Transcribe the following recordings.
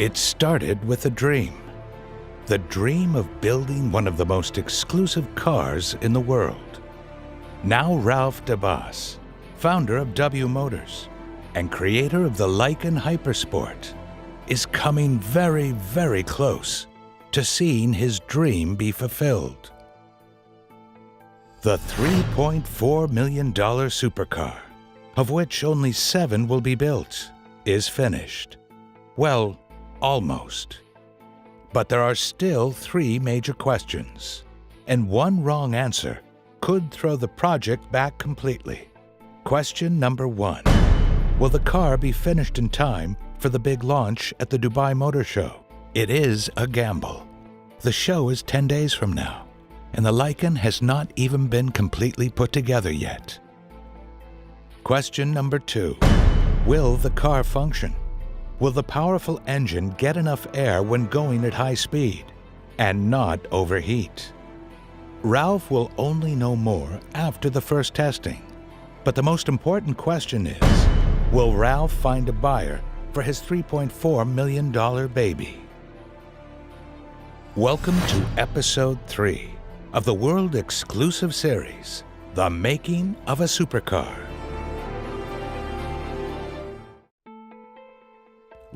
It started with a dream. The dream of building one of the most exclusive cars in the world. Now Ralph DeBas, founder of W Motors and creator of the Lykan Hypersport, is coming very, very close to seeing his dream be fulfilled. The $3.4 million supercar, of which only 7 will be built, is finished. Well, almost. But there are still 3 major questions, and one wrong answer could throw the project back completely. Question number 1. Will the car be finished in time for the big launch at the Dubai Motor Show? It is a gamble. The show is 10 days from now, and the Lykan has not even been completely put together yet. Question number 2. Will the car function? Will the powerful engine get enough air when going at high speed and not overheat? Ralph will only know more after the first testing. But the most important question is, will Ralph find a buyer for his $3.4 million baby? Welcome to Episode 3 of the world-exclusive series, The Making of a Supercar.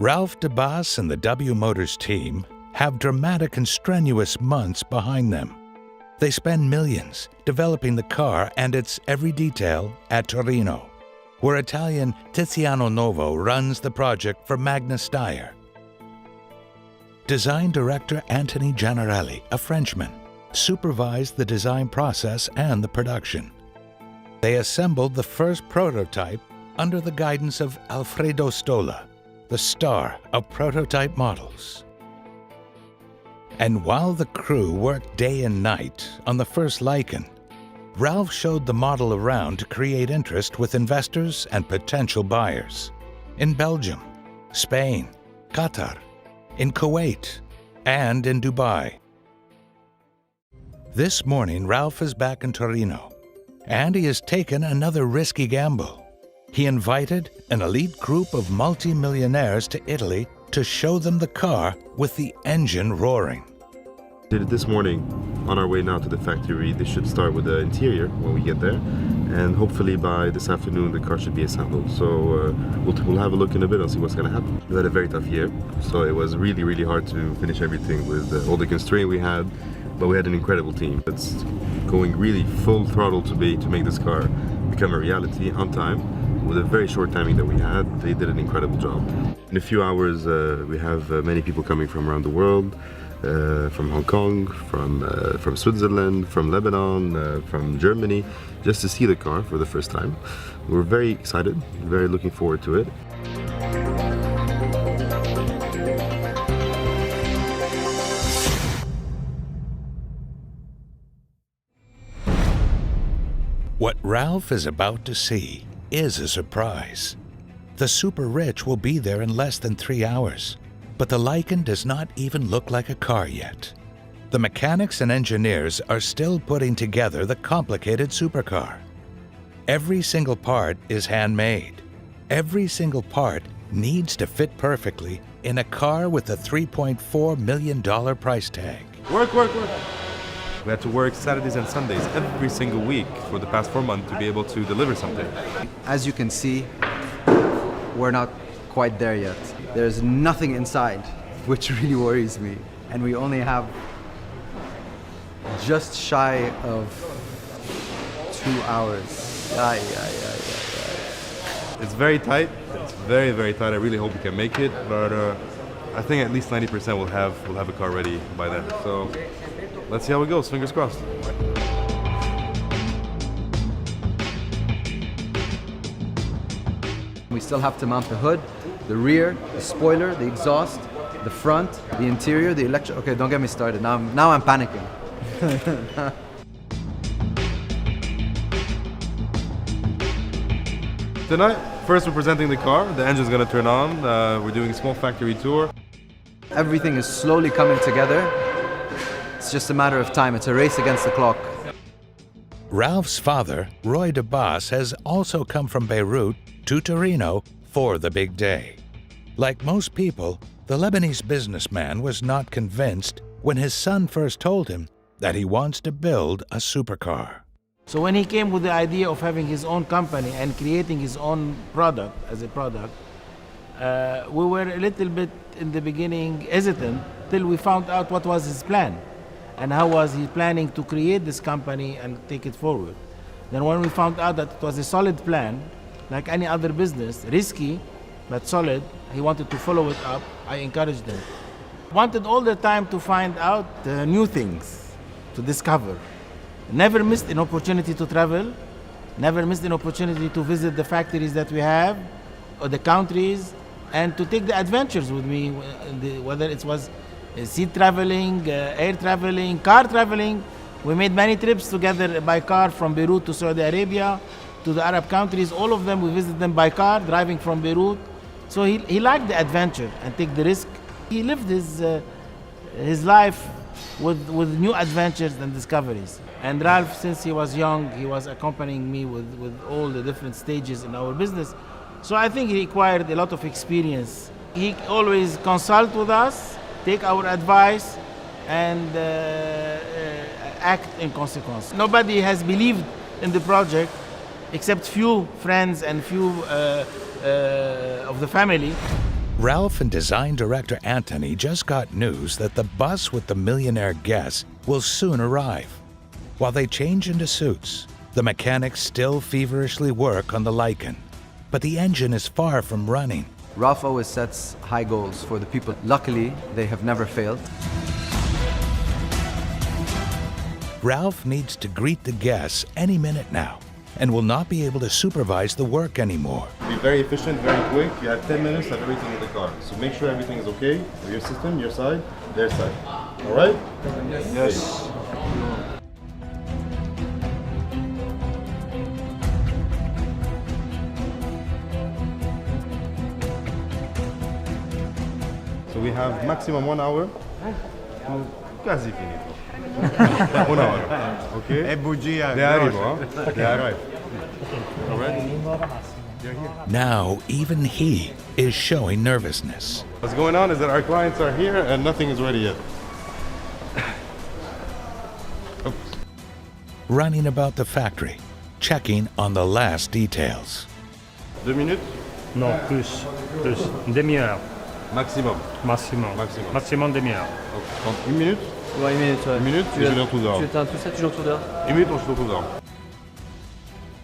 Ralph DeBas and the W Motors team have dramatic and strenuous months behind them. They spend millions developing the car and its every detail at Torino, where Italian Tiziano Novo runs the project for Magna Steyr. Design director Anthony Gianarelli, a Frenchman, supervised the design process and the production. They assembled the first prototype under the guidance of Alfredo Stola, the star of prototype models. And while the crew worked day and night on the first Lykan, Ralph showed the model around to create interest with investors and potential buyers in Belgium, Spain, Qatar, in Kuwait, and in Dubai. This morning, Ralph is back in Torino, and he has taken another risky gamble. He invited an elite group of multi-millionaires to Italy to show them the car with the engine roaring. Did it this morning. On our way now to the factory. They should start with the interior when we get there, and hopefully by this afternoon the car should be assembled. So we'll have a look in a bit and see what's going to happen. We had a very tough year, so it was really hard to finish everything with all the constraint we had, but we had an incredible team. It's going really full throttle to make this car become a reality on time. With a very short timing that we had, they did an incredible job. In a few hours, we have many people coming from around the world, from Hong Kong, from Switzerland, from Lebanon, from Germany, just to see the car for the first time. We're very excited, very looking forward to it. What Ralph is about to see is a surprise. The super rich will be there in less than 3 hours, but the Lykan does not even look like a car yet. The mechanics and engineers are still putting together the complicated supercar. Every single part is handmade. Every single part needs to fit perfectly in a car with a $3.4 million price tag. Work! We had to work Saturdays and Sundays every single week for the past 4 months to be able to deliver something. As you can see, we're not quite there yet. There's nothing inside, which really worries me. And we only have just shy of 2 hours. It's very tight. It's very tight. I really hope we can make it, but I think at least 90% we'll have a car ready by then. So let's see how it goes. Fingers crossed. We still have to mount the hood, the rear, the spoiler, the exhaust, the front, the interior, the electric. Okay, don't get me started. Now I'm panicking. Tonight, first we're presenting the car. The engine's gonna turn on. We're doing a small factory tour. Everything is slowly coming together. It's just a matter of time. It's a race against the clock. Ralph's father, Roy DeBas, has also come from Beirut to Torino for the big day. Like most people, The Lebanese businessman was not convinced when his son first told him that he wants to build a supercar. So when he came with the idea of having his own company and creating his own product as a product, we were a little bit in the beginning hesitant till we found out what was his plan and how was he planning to create this company and take it forward. Then when we found out that it was a solid plan, like any other business, risky but solid, he wanted to follow it up, I encouraged him. Wanted all the time to find out new things, to discover. Never missed an opportunity to travel, never missed an opportunity to visit the factories that we have, or the countries, and to take the adventures with me, whether it was sea traveling, air traveling, car traveling. We made many trips together by car from Beirut to Saudi Arabia, to the Arab countries. All of them, we visited them by car, driving from Beirut. So he liked the adventure and take the risk. He lived his life with new adventures and discoveries. And Ralph, since he was young, he was accompanying me with all the different stages in our business. So I think he acquired a lot of experience. He always consult with us, take our advice, and act in consequence. Nobody has believed in the project except few friends and few of the family. Ralph and design director Anthony just got news that the bus with the millionaire guests will soon arrive. While they change into suits, the mechanics still feverishly work on the Lykan. But the engine is far from running. Ralph always sets high goals for the people. Luckily, they have never failed. Ralph needs to greet the guests any minute now and will not be able to supervise the work anymore. Be very efficient, very quick. You have 10 minutes to have everything in the car. So make sure everything is okay. Your system, your side, their side. All right? Yes. So we have maximum 1 hour. Quasi finito. 1 hour. Okay? They arrive, huh? They arrive. All right? Now, even he is showing nervousness. What's going on is that our clients are here and nothing is ready yet. Running about the factory, checking on the last details. 2 minutes? Non, plus. Une demi-heure. Maximum. Maximum. Maximum. Maximum demi-heure. Donc, 1 minute? Ouais, 1 minute, ouais. 1 minute, et je viens tout dehors. Tu éteins tout ça, tu l'en tout dehors. 1 minute, on se retrouve dehors.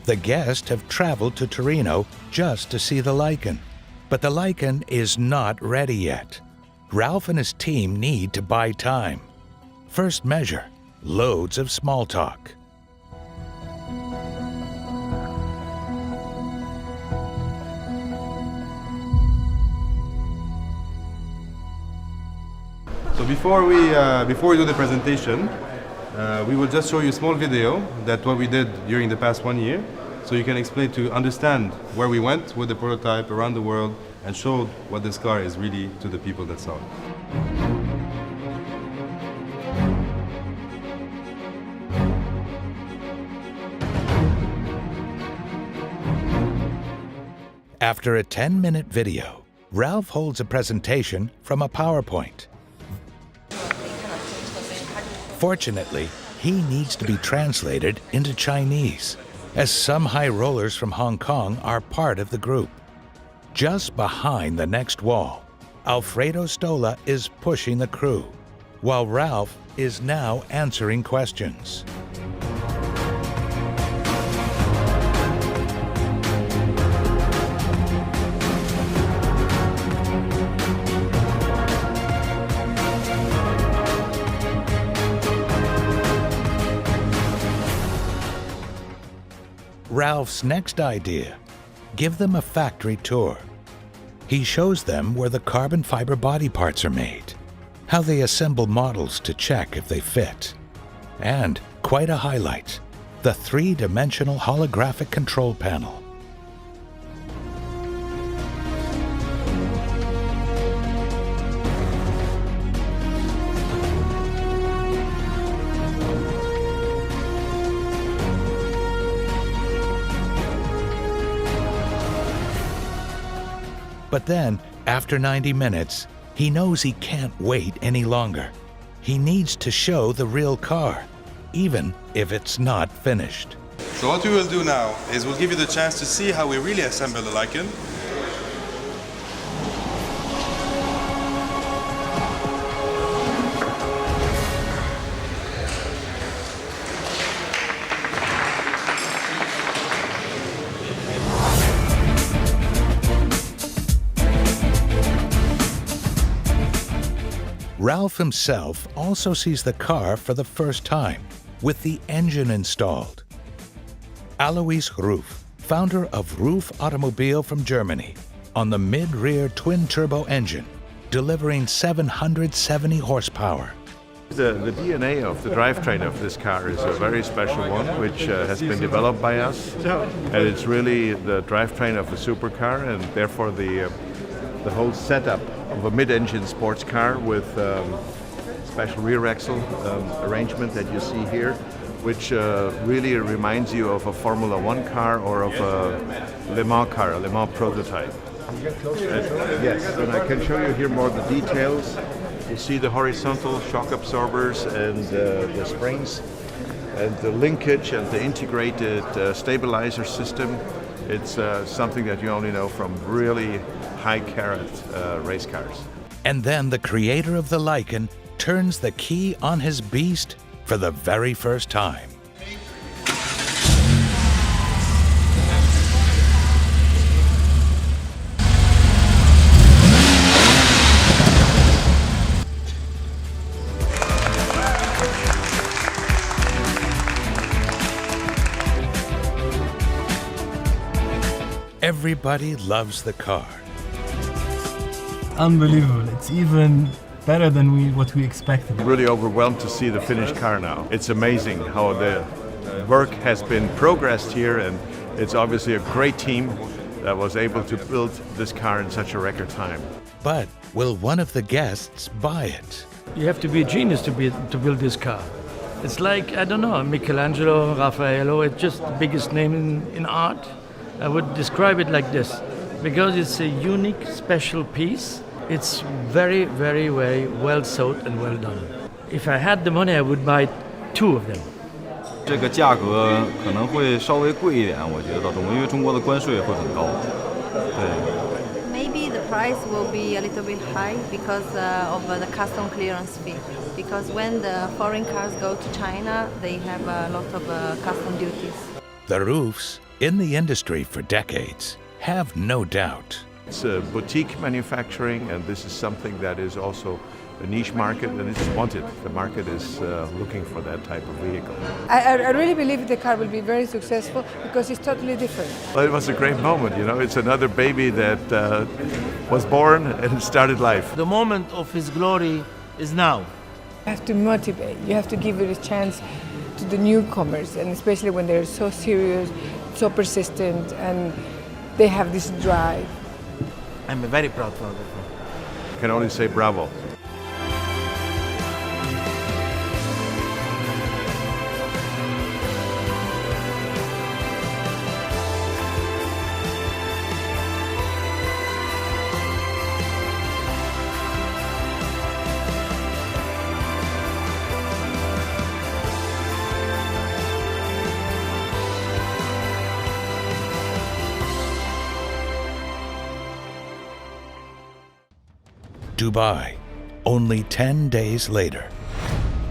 The guests have traveled to Torino just to see the Lykan. But the Lykan is not ready yet. Ralph and his team need to buy time. First measure, loads of small talk. So before we do the presentation, we will just show you a small video that what we did during the past 1 year, so you can explain to understand where we went with the prototype around the world and show what this car is really to the people that saw it. After a 10-minute video, Ralph holds a presentation from a PowerPoint. Fortunately, he needs to be translated into Chinese, as some high rollers from Hong Kong are part of the group. Just behind the next wall, Alfredo Stola is pushing the crew, while Ralph is now answering questions. Ralph's next idea, give them a factory tour. He shows them where the carbon fiber body parts are made, how they assemble models to check if they fit, and, quite a highlight, the 3-dimensional holographic control panel. But then, after 90 minutes, He knows he can't wait any longer. He needs to show the real car, even if it's not finished. So what we will do now is we'll give you the chance to see how we really assemble the Lykan. Ralph himself also sees the car for the first time, with the engine installed. Alois Ruf, founder of Ruf Automobile from Germany, on the mid-rear twin-turbo engine, delivering 770 horsepower. The DNA of the drivetrain of this car is a very special one, which has been developed by us. And it's really the drivetrain of a supercar, and therefore the whole setup of a mid-engine sports car with special rear axle arrangement that you see here, which really reminds you of a Formula One car or of a Le Mans car, a Le Mans prototype. Yes, and I can show you here more of the details. You see the horizontal shock absorbers and the springs and the linkage and the integrated stabilizer system. It's something that you only know from really high-carat race cars. And then the creator of the Lykan turns the key on his beast for the very first time. Everybody loves the car. Unbelievable. It's even better than what we expected. I'm really overwhelmed to see the finished car now. It's amazing how the work has been progressed here, and it's obviously a great team that was able to build this car in such a record time. But will one of the guests buy it? You have to be a genius to build this car. It's like, I don't know, Michelangelo, Raffaello, it's just the biggest name in art. I would describe it like this, because it's a unique, special piece. It's very, very, very well sewed and well done. If I had the money, I would buy 2 of them. 这个价格可能会稍微贵一点，我觉得到中国，因为中国的关税会很高。对。Maybe the price will be a little bit high because of the custom clearance fee. Because when the foreign cars go to China, they have a lot of custom duties. The Rufs, in the industry for decades, have no doubt. It's boutique manufacturing, and this is something that is also a niche market, and it's wanted. The market is looking for that type of vehicle. I really believe the car will be very successful because it's totally different. Well, it was a great moment, you know. It's another baby that was born and started life. The moment of his glory is now. You have to motivate. You have to give it a chance to the newcomers, and especially when they're so serious, so persistent, and they have this drive. I'm a very proud father. I can only say bravo. Dubai, only 10 days later.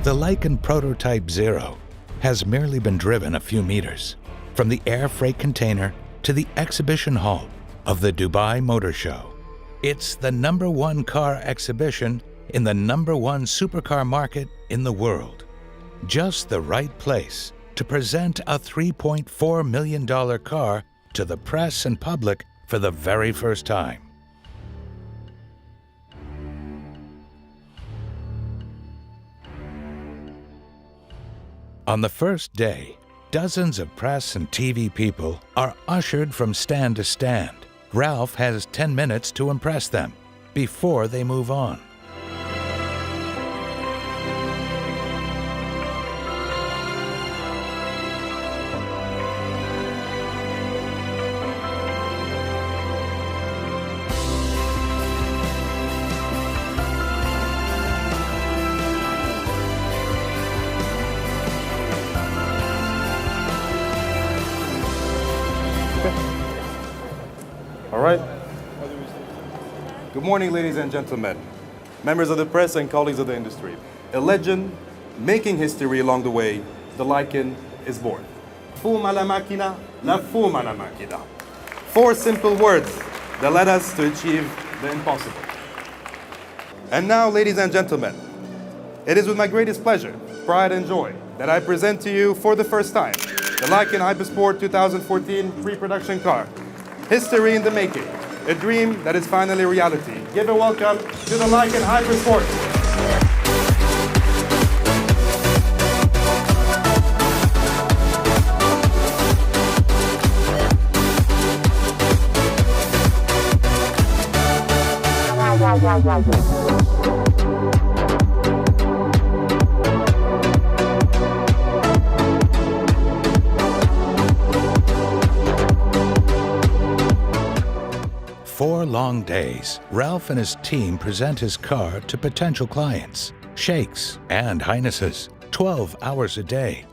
The Lykan Prototype Zero has merely been driven a few meters, from the air freight container to the exhibition hall of the Dubai Motor Show. It's the #1 car exhibition in the #1 supercar market in the world. Just the right place to present a $3.4 million car to the press and public for the very first time. On the first day, dozens of press and TV people are ushered from stand to stand. Ralph has 10 minutes to impress them before they move on. Good morning, ladies and gentlemen, members of the press and colleagues of the industry. A legend making history along the way, the Lykan is born. Fuma la macchina, la fuma la macchina. 4 simple words that led us to achieve the impossible. And now, ladies and gentlemen, it is with my greatest pleasure, pride and joy that I present to you for the first time the Lykan Hypersport 2014 pre-production car. History in the making, a dream that is finally reality. Give a welcome to the Lykan Hypersport. Four long days, Ralph and his team present his car to potential clients, sheikhs and highnesses, 12 hours a day.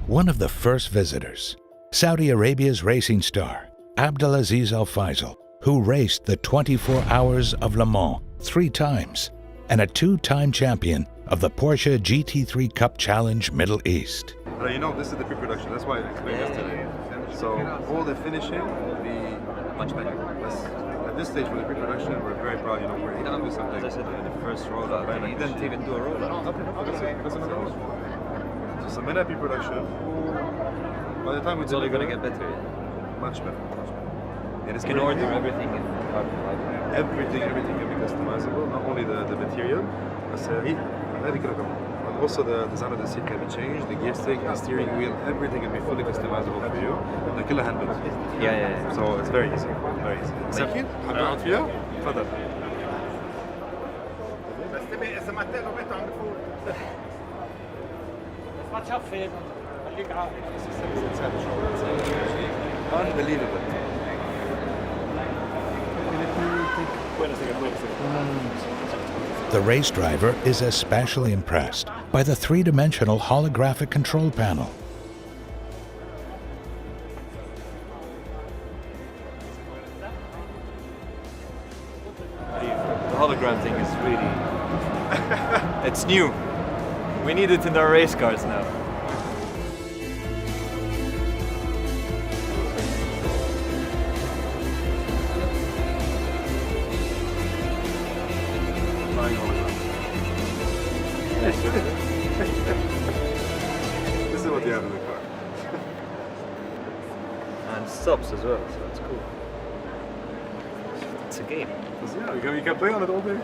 One of the first visitors, Saudi Arabia's racing star, Abdulaziz Al Faisal, who raced the 24 Hours of Le Mans 3 times and a 2-time champion of the Porsche GT3 Cup Challenge Middle East. You know, this is the pre-production, that's why I explained yesterday. So all the finishing will be much better. At this stage for the pre-production, we're very proud, you know, we're able to do something. As I said, the first rollout, and he didn't even do a rollout. Okay, that's another one. So submit pre-production. By the time it's only going to get better. Much better. You can order everything in everything can be customizable, not only the material, but also the design of the seat can be changed, the gear stick, the steering wheel, everything can be fully customizable for you. The killer handles. Yeah. So it's very easy, very easy. Thank you. حابب اقعد فيها؟ تفضل. بس تبقى اذا ما تقلبت عم بتفوت. بس ما تشفط خليك عاقل. Unbelievable. The race driver is especially impressed by the 3-dimensional holographic control panel. The hologram thing is really... it's new. We need it in our race cars now. This is what you have in the car. And stops as well, so it's cool. It's a game. Yeah, you can play on it all day.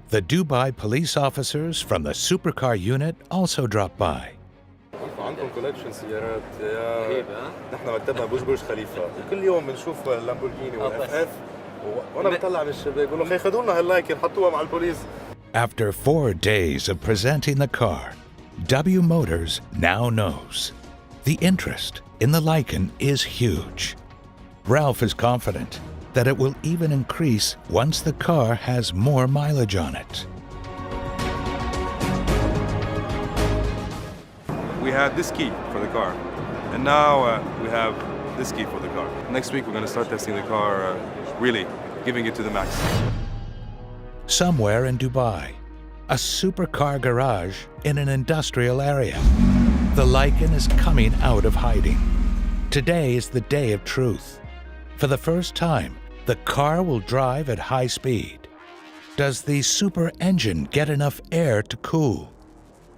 The Dubai police officers from the supercar unit also dropped by. عندكم كولكشن سيارات يا نحن مكتبنا برج خليفه وكل يوم بنشوف اللامبورجيني والاف اف وانا بطلع من الشباك بقول لهم خذوا لنا هاللايكن حطوها مع البوليس. After 4 days of presenting the car, W Motors now knows the interest in the Lykan is huge. Ralph is confident that it will even increase once the car has more mileage on it. We had this key for the car, and now we have this key for the car. Next week we're going to start testing the car, really giving it to the max. Somewhere in Dubai, a supercar garage in an industrial area, the Lykan is coming out of hiding. Today is the day of truth. For the first time, the car will drive at high speed. Does the super engine get enough air to cool?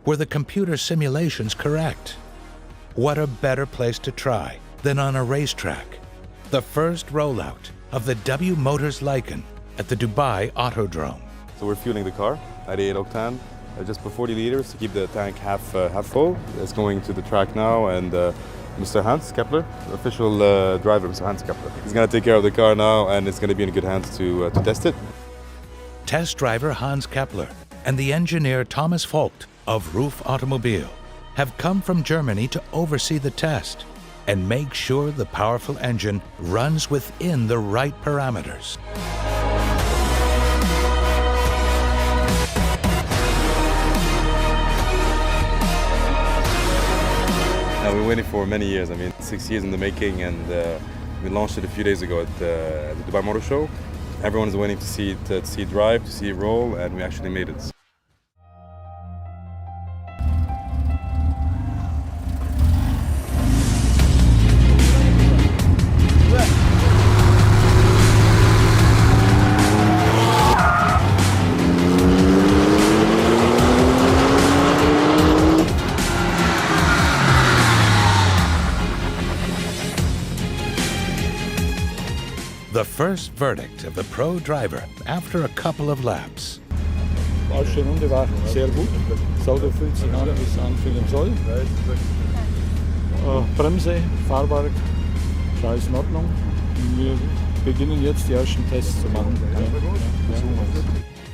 Were the computer simulations correct? What a better place to try than on a racetrack. The first rollout of the W Motors Lykan at the Dubai Autodrome. So we're fueling the car at 8 octane, just for 40 liters to keep the tank half full. It's going to the track now, and Mr. Hans Kepler, the official driver, Mr. Hans Kepler, he's going to take care of the car now, and it's going to be in good hands to test it. Test driver Hans Kepler and the engineer Thomas Vogt of Roof Automobile have come from Germany to oversee the test and make sure the powerful engine runs within the right parameters. We've been waiting for many years. I mean, 6 years in the making, and we launched it a few days ago at the Dubai Motor Show. Everyone is waiting to see it drive, to see it roll, and we actually made it. The first verdict of the pro driver after a couple of laps. Die erste Runde war sehr gut. Das Auto fühlt sich an, wie es anfühlen soll. Bremse, Fahrwerk, alles in Ordnung. Wir beginnen jetzt die ersten Tests zu machen.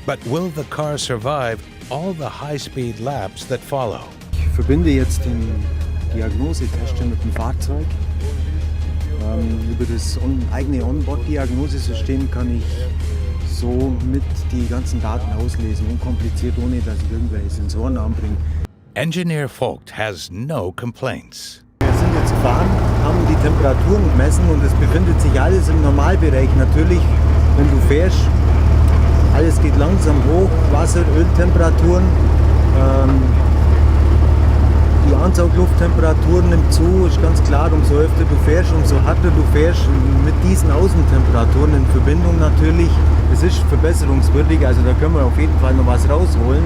But will the car survive all the high-speed laps that follow? Ich verbinde jetzt den Diagnosetest mit dem Fahrzeug. Über das eigene Onboard-Diagnosesystem kann ich so mit die ganzen Daten auslesen, unkompliziert, ohne dass ich irgendwelche Sensoren anbringe. Engineer Vogt has no complaints. Wir sind jetzt gefahren, haben die Temperaturen gemessen und es befindet sich alles im Normalbereich. Natürlich, wenn du fährst, alles geht langsam hoch, Wasser, Öltemperaturen. Die Ansaugluft-Temperatur nimmt zu, ist ganz klar, umso öfter du fährst, umso härter du fährst, mit diesen Außentemperaturen in Verbindung natürlich. Es ist verbesserungswürdig, also da können wir auf jeden Fall noch was rausholen.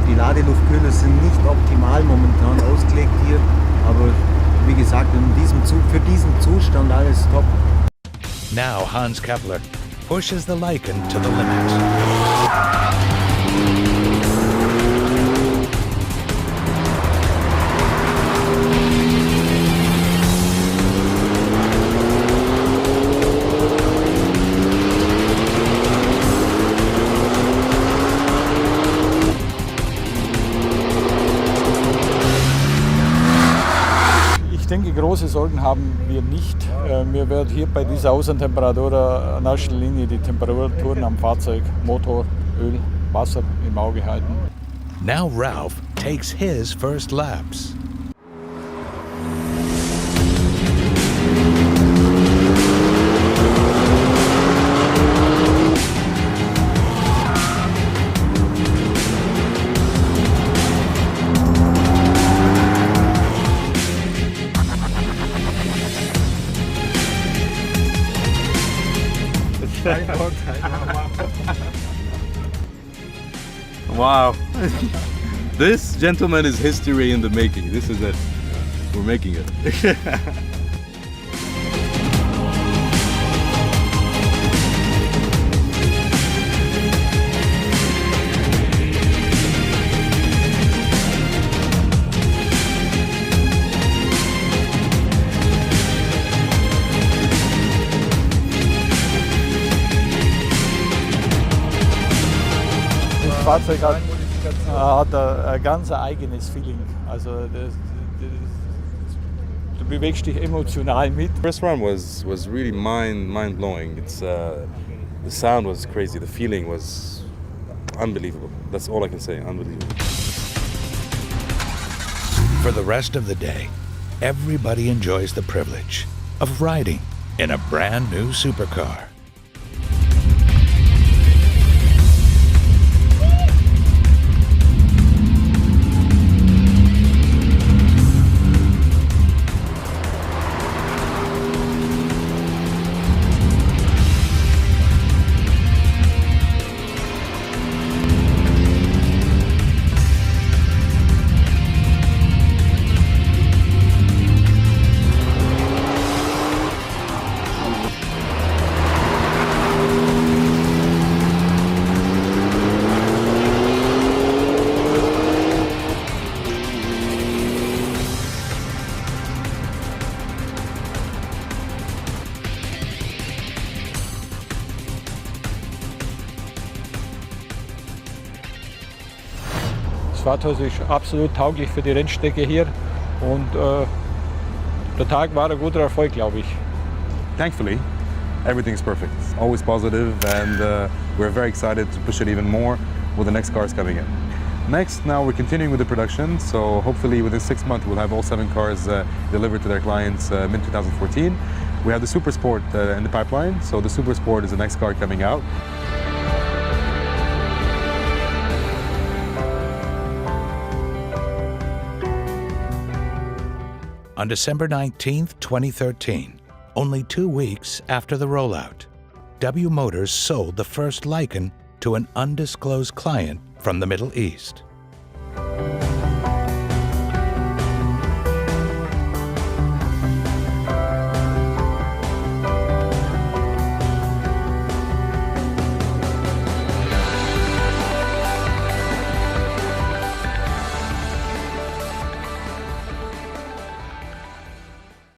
Die Ladeluftkühler sind nicht optimal momentan ausgelegt hier, aber wie gesagt, für diesen Zustand alles top. Now Hans Kepler pushes the Lykan to the limit. Ich denke, große Sorgen haben wir nicht. Mir wird hier bei dieser Außentemperatur in erster Linie die Temperaturen am Fahrzeug, Motor, Öl, Wasser im Auge halten. Now Ralph takes his first laps. Wow. This, gentleman, is history in the making. This is it. We're making it. Das Fahrzeug hat ein ganz eigenes Feeling. Also du bewegst dich emotional mit. First run was really mind blowing. It's the sound was crazy. The feeling was unbelievable. That's all I can say. Unbelievable. For the rest of the day, everybody enjoys the privilege of riding in a brand new supercar. Das Fahrzeug ist absolut tauglich für die Rennstrecke hier und der Tag war ein guter Erfolg, glaube ich. Thankfully, everything's perfect. It's always positive, and we're very excited to push it even more with the next cars coming in. Next, now we're continuing with the production, so hopefully within 6 months we'll have all 7 cars delivered to their clients mid-2014. We have the Supersport in the pipeline, so the Supersport is the next car coming out. On December 19, 2013, only 2 weeks after the rollout, W Motors sold the first Lykan to an undisclosed client from the Middle East.